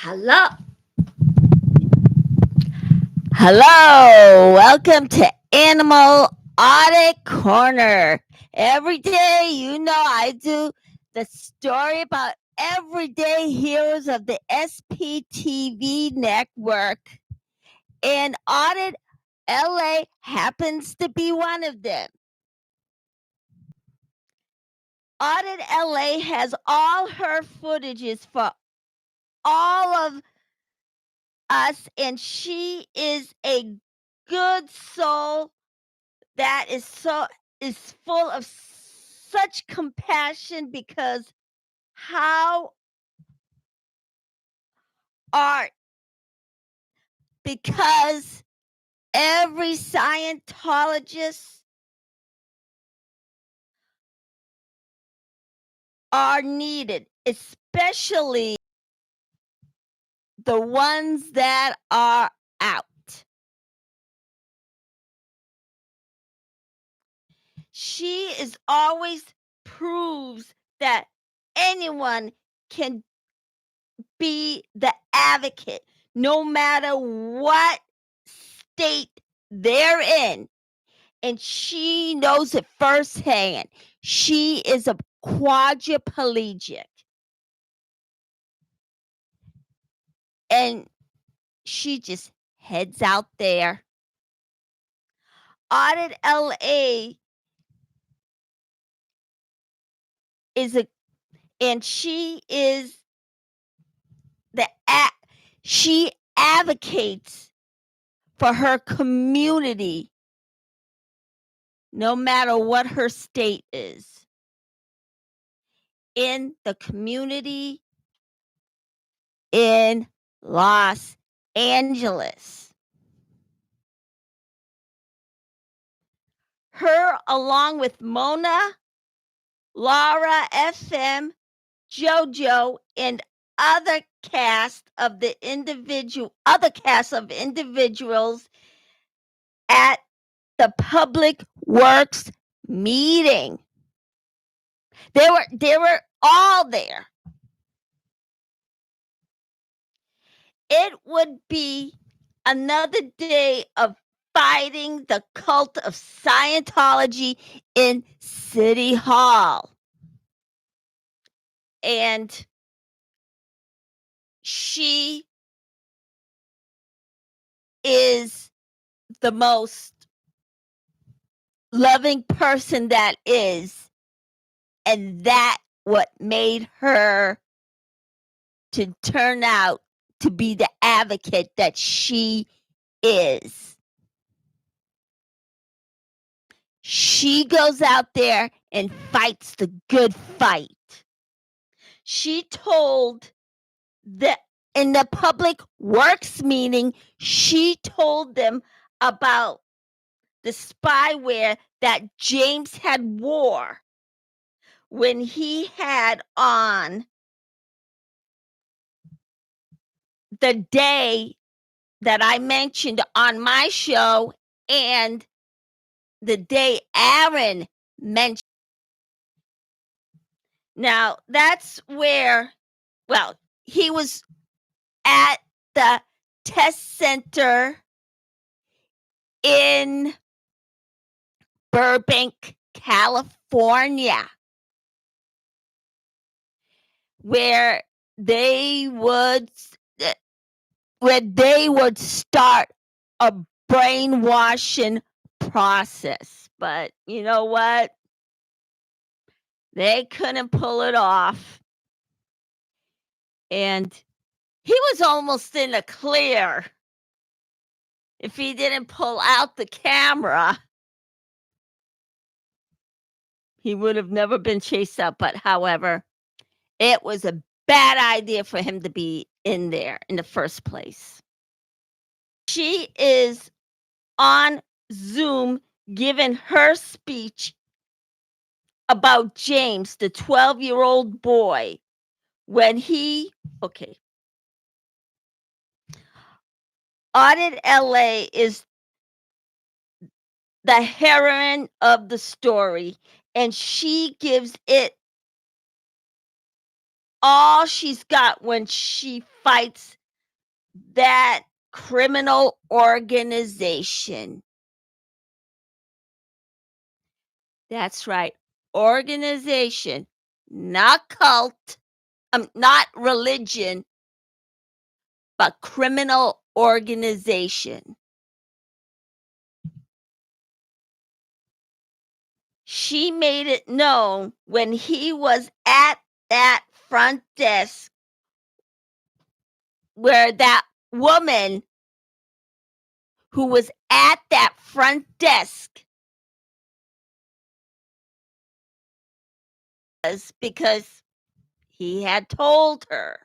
Hello. Hello, welcome to Animal Audit Corner. Every day, I do the story about everyday heroes of the SPTV network, and Audit LA happens to be one of them. Audit LA has all her footages for all of us, and she is a good soul that is full of such compassion because how art because every Scientologist are needed, especially the ones that are out. She is always proves that anyone can be the advocate, no matter what state they're in. And she knows it firsthand. She is a quadriplegic. And she just heads out there. Audit LA is and she is she advocates for her community no matter what her state is. In the community in Los Angeles. Her, along with Mona, Laura FM, JoJo, and other cast of individuals at the Public Works meeting. They were all there. It would be another day of fighting the cult of Scientology in City Hall. And she is the most loving person that is. And that what made her to turn out to be the advocate that she is. She goes out there and fights the good fight. She told in the Public Works meeting, she told them about the spyware that James had wore when he had on the day that I mentioned on my show and the day Aaron mentioned. Now, that's where, he was at the test center in Burbank, California, where they would start a brainwashing process. But you know what? They couldn't pull it off. And he was almost in the clear if he didn't pull out the camera. He would have never been chased out. But however, it was a bad idea for him to be in there in the first place. She is on Zoom giving her speech about James, the 12-year-old boy, when Audit LA is the heroine of the story, and she gives it all she's got when she fights that criminal organization. That's right. Organization, not cult, not religion, but criminal organization. She made it known when he was at that front desk where that woman who was at that front desk was because he had told her.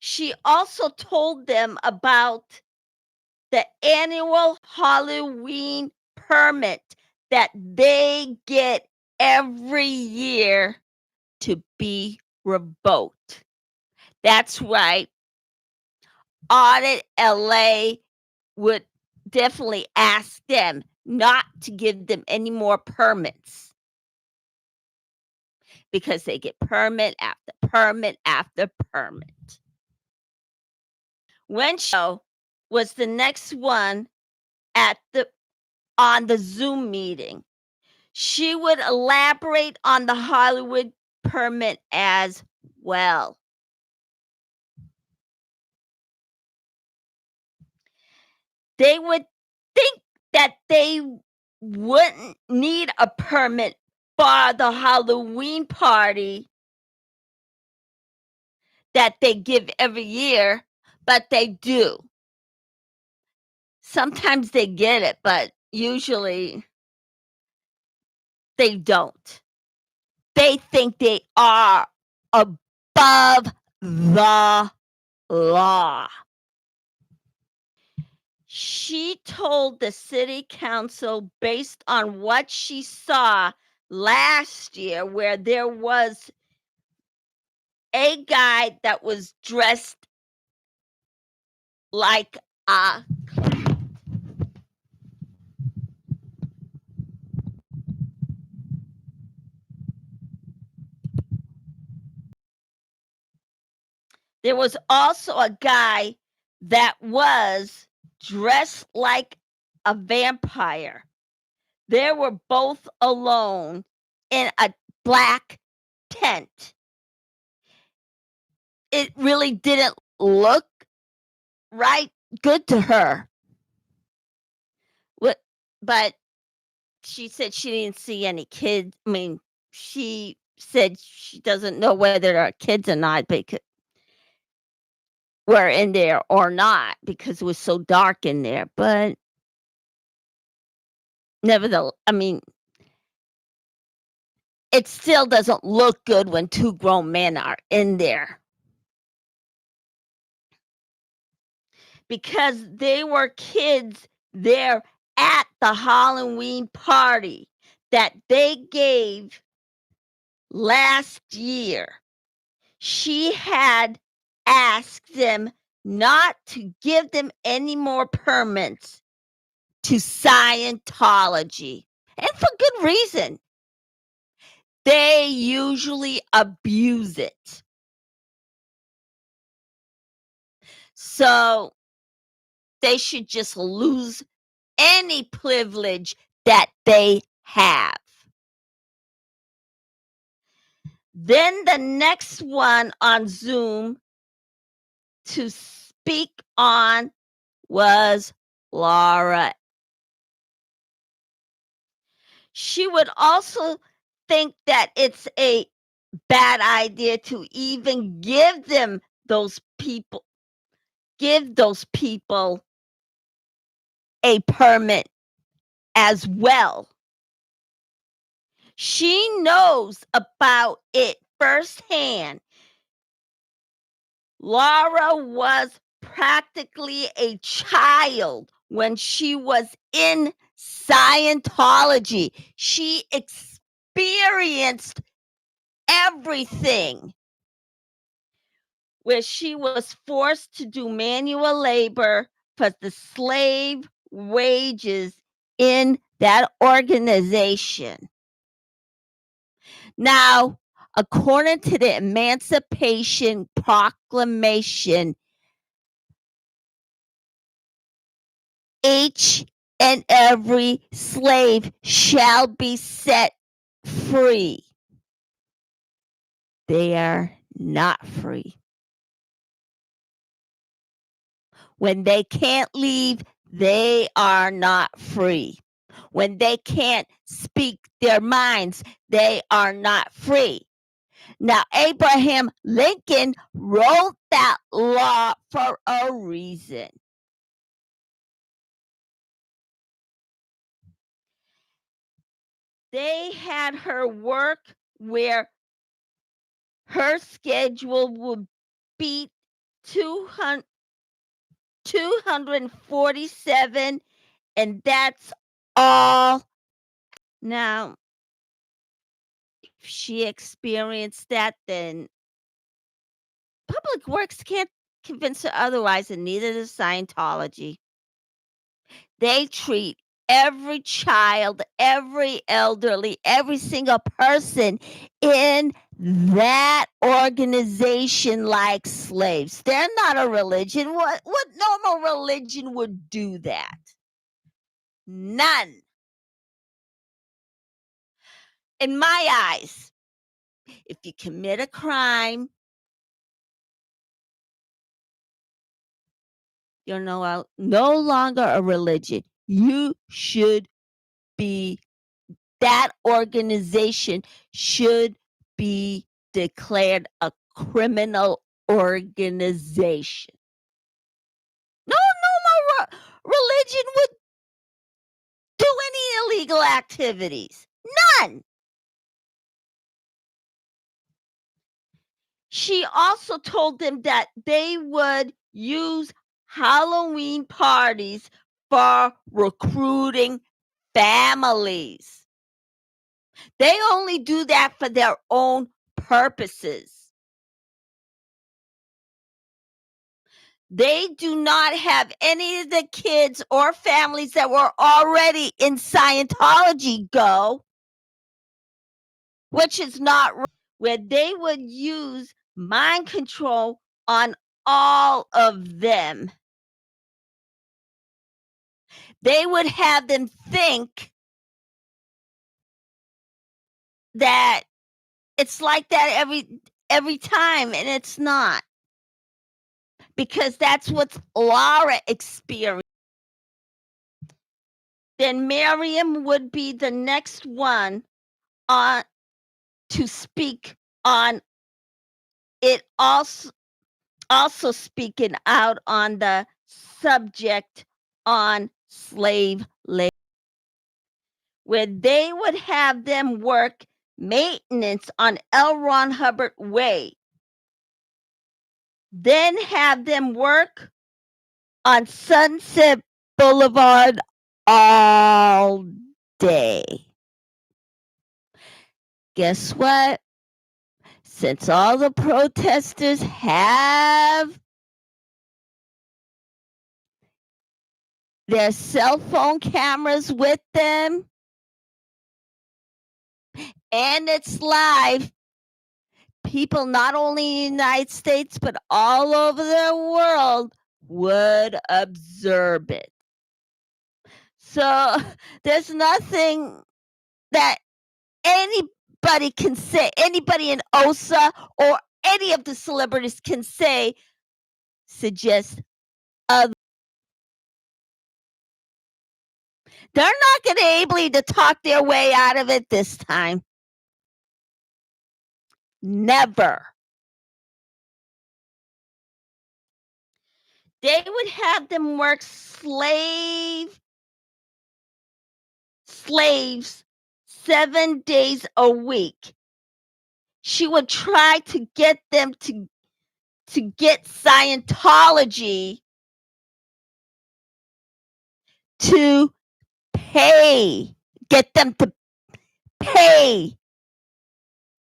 She also told them about the annual Halloween permit that they get every year to be revoked. That's right. Audit LA would definitely ask them not to give them any more permits because they get permit after permit after permit. When show was the next one on the Zoom meeting. She would elaborate on the Hollywood permit as well. They would think that they wouldn't need a permit for the Halloween party that they give every year, but they do. Sometimes they get it, but usually they don't. They think they are above the law. She told the city council based on what she saw last year, where there was a guy that was dressed like a there was also a guy that was dressed like a vampire. They were both alone in a black tent. It really didn't look right good to her. But she said she didn't see any kids. I mean, she said she doesn't know whether there are kids or not because were in there or not because it was so dark in there. But nevertheless, I mean, it still doesn't look good when two grown men are in there. Because they were kids there at the Halloween party that they gave last year. She had asked them not to give them any more permits to Scientology, and for good reason. They usually abuse it. So they should just lose any privilege that they have. Then the next one on Zoom to speak on was Laura. She would also think that it's a bad idea to even give those people a permit as well. She knows about it firsthand. Laura was practically a child when she was in Scientology. She experienced everything, where she was forced to do manual labor for the slave wages in that organization. Now, according to the Emancipation Proclamation, each and every slave shall be set free. They are not free. When they can't leave, they are not free. When they can't speak their minds, they are not free. Now, Abraham Lincoln wrote that law for a reason. They had her work where her schedule would be 247, and that's all. Now, if she experienced that, then Public Works can't convince her otherwise, and neither does Scientology. They treat every child, every elderly, every single person in that organization like slaves. They're not a religion. What normal religion would do that? None. In my eyes, if you commit a crime, you're no longer a religion. You should be, that organization should be declared a criminal organization. No religion would do any illegal activities. None. She also told them that they would use Halloween parties for recruiting families. They only do that for their own purposes. They do not have any of the kids or families that were already in Scientology go, which is not right, where they would use mind control on all of them. They would have them think that it's like that every time, and it's not. Because that's what Laura experienced. Then Miriam would be the next one on to speak on it, also speaking out on the subject on slave labor, where they would have them work maintenance on L. Ron Hubbard Way, then have them work on Sunset Boulevard all day. Guess what? Since all the protesters have their cell phone cameras with them and it's live, people not only in the United States but all over the world would observe it. So there's nothing that anybody can say, anybody in OSA or any of the celebrities can say, suggest other. They're not going to be able to talk their way out of it this time. Never. They would have them work slaves 7 days a week. She would try to get them to get Scientology to get them to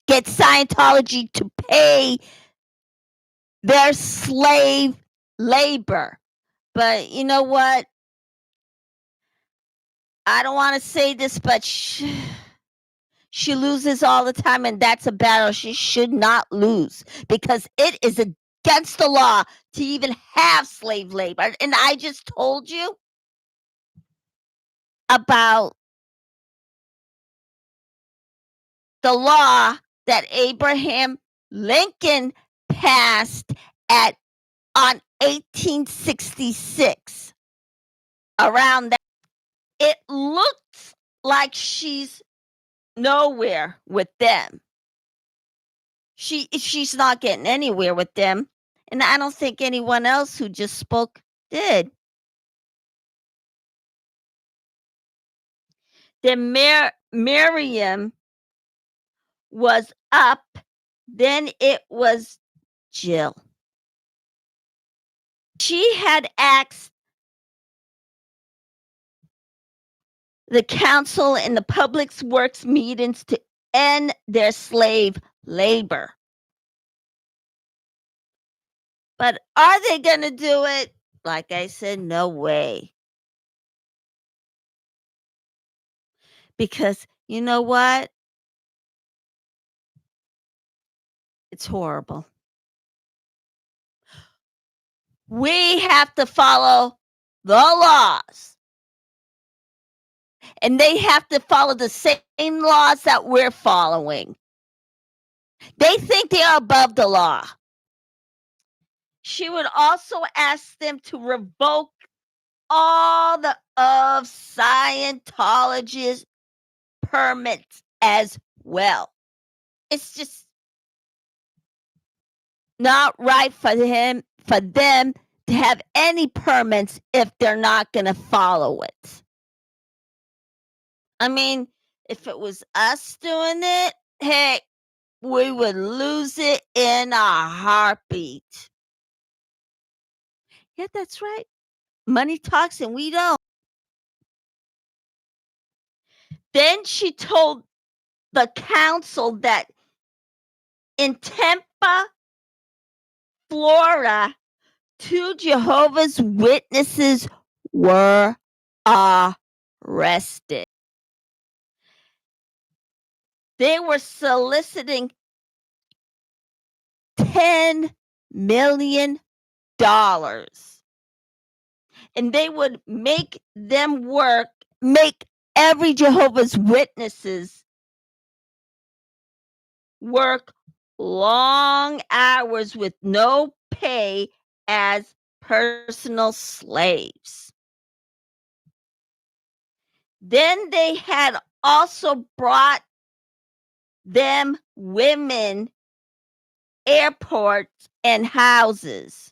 get Scientology to pay their slave labor. But you know what? I don't want to say this, but She loses all the time, and that's a battle she should not lose because it is against the law to even have slave labor. And I just told you about the law that Abraham Lincoln passed on 1866. Around that, it looks like she's nowhere with them. She's not getting anywhere with them, and I don't think anyone else who just spoke did. Then Miriam was up, then it was Jill. She had asked the council and the public works meetings to end their slave labor. But are they going to do it? Like I said, no way. Because you know what? It's horrible. We have to follow the laws. And they have to follow the same laws that we're following. They think they are above the law. She would also ask them to revoke all of Scientology's permits as well. It's just not right for them to have any permits if they're not going to follow it. I mean, if it was us doing it, hey, we would lose it in a heartbeat. Yeah, that's right. Money talks and we don't. Then she told the council that in Tampa, Florida, 2 Jehovah's Witnesses were arrested. They were soliciting $10 million. And they would make every Jehovah's Witnesses work long hours with no pay as personal slaves. Then they had also brought them women airports and houses.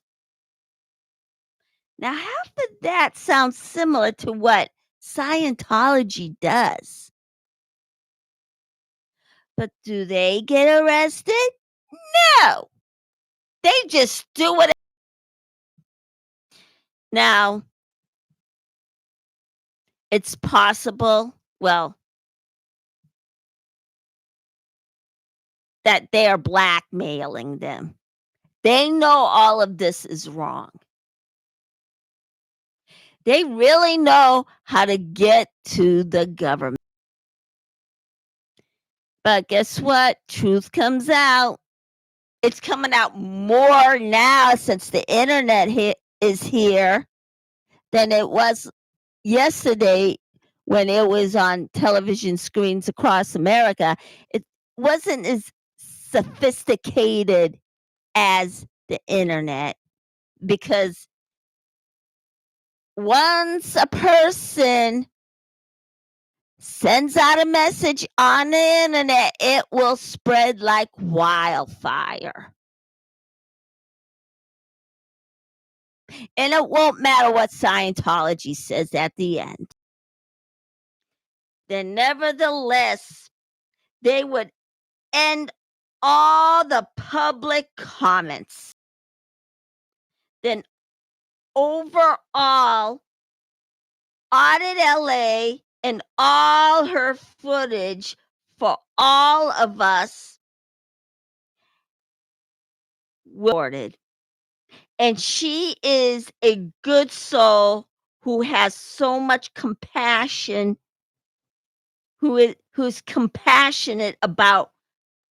Now, how did that sound similar to what Scientology does? But do they get arrested? No. They just do it. Now, it's possible, that they are blackmailing them. They know all of this is wrong. They really know how to get to the government. But guess what? Truth comes out. It's coming out more now since the internet is here than it was yesterday when it was on television screens across America. It wasn't as sophisticated as the internet because once a person sends out a message on the internet, it will spread like wildfire. And it won't matter what Scientology says at the end. Then nevertheless, they would end all the public comments. Then overall, Audit LA and all her footage for all of us recorded. And she is a good soul who has so much compassion who's compassionate about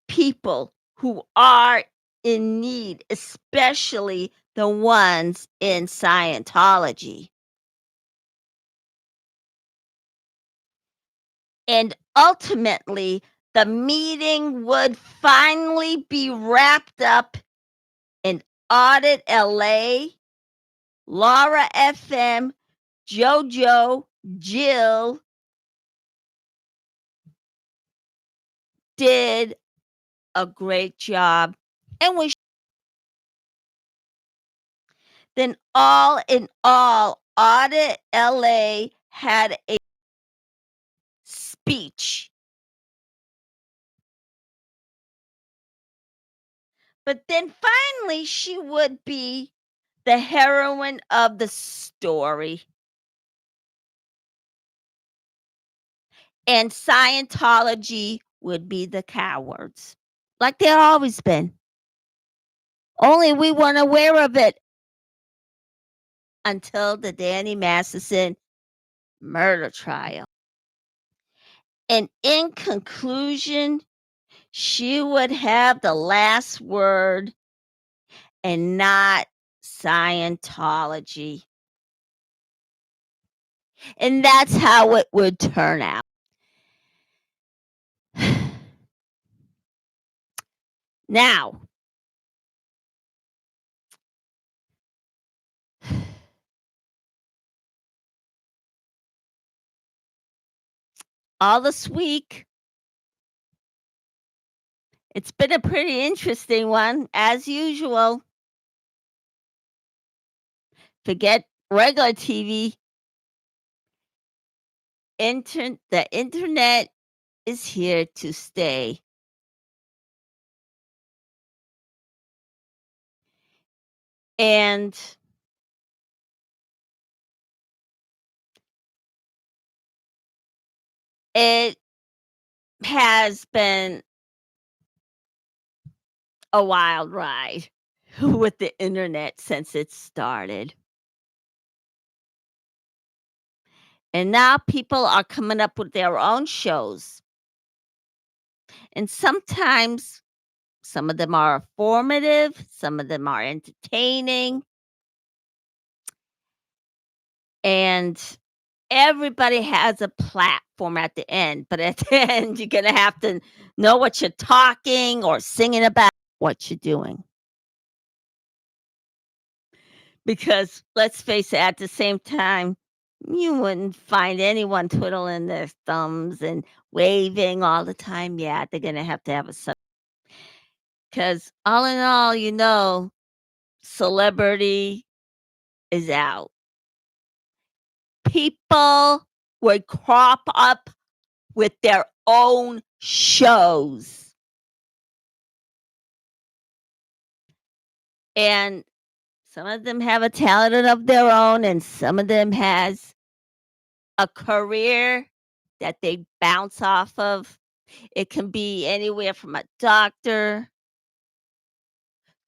people who are in need, especially the ones in Scientology. And ultimately, the meeting would finally be wrapped up in Audit LA, Laura FM, JoJo, Jill did a great job, and we then all in all, Audit LA had a speech. But then finally, she would be the heroine of the story, and Scientology would be the cowards, like they've always been. Only we weren't aware of it until the Danny Masterson murder trial. And in conclusion, she would have the last word and not Scientology. And that's how it would turn out. Now, all this week, it's been a pretty interesting one, as usual. Forget regular TV. The internet is here to stay. And it has been a wild ride with the internet since it started. And now people are coming up with their own shows. And sometimes some of them are informative, some of them are entertaining. And everybody has a platform at the end, but at the end, you're gonna have to know what you're talking or singing about, what you're doing. Because let's face it, at the same time, you wouldn't find anyone twiddling their thumbs and waving all the time. Yeah, they're gonna have to have a sub, because all in all, celebrity is out. People would crop up with their own shows. And some of them have a talent of their own, and some of them has a career that they bounce off of. It can be anywhere from a doctor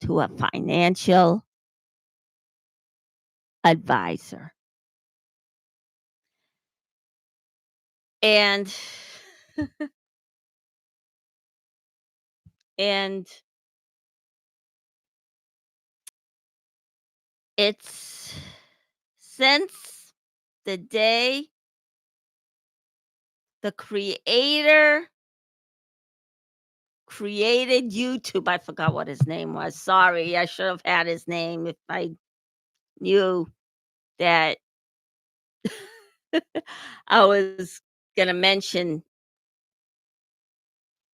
to a financial advisor. And and it's since the day the creator created YouTube. I forgot what his name was. Sorry, I should have had his name if I knew that I was gonna mention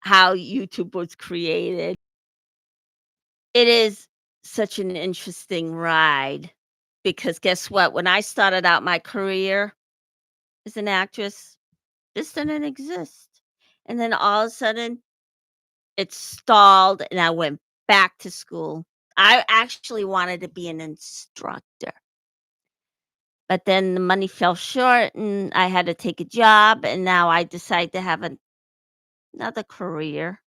how YouTube was created. It is such an interesting ride because guess what? When I started out my career as an actress, this didn't exist. And then all of a sudden, it stalled and I went back to school. I actually wanted to be an instructor. But then the money fell short and I had to take a job, and now I decide to have another career.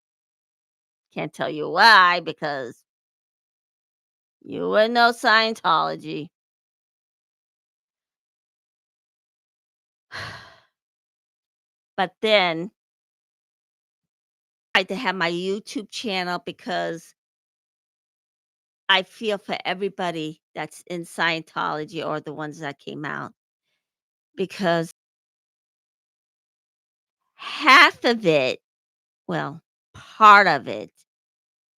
Can't tell you why because you wouldn't know Scientology. But then I had to have my YouTube channel because I feel for everybody that's in Scientology or the ones that came out, because half of it, well, part of it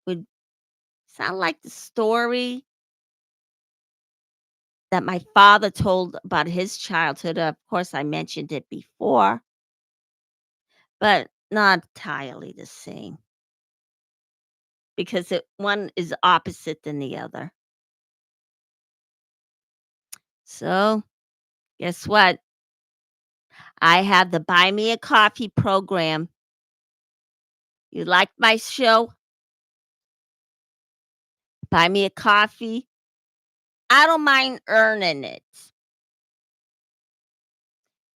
would sound like the story that my father told about his childhood. Of course, I mentioned it before, but not entirely the same because one is opposite than the other. So, guess what? I have the Buy Me a Coffee program. You like my show? Buy me a coffee. I don't mind earning it.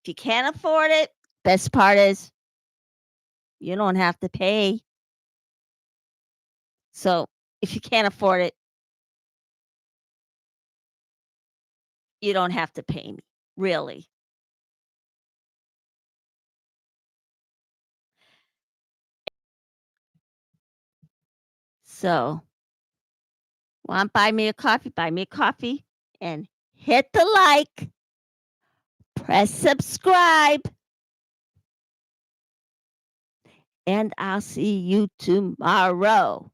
If you can't afford it, best part is you don't have to pay. So, if you can't afford it, you don't have to pay me, really. So, want buy me a coffee? Buy me a coffee and hit the like, press subscribe, and I'll see you tomorrow.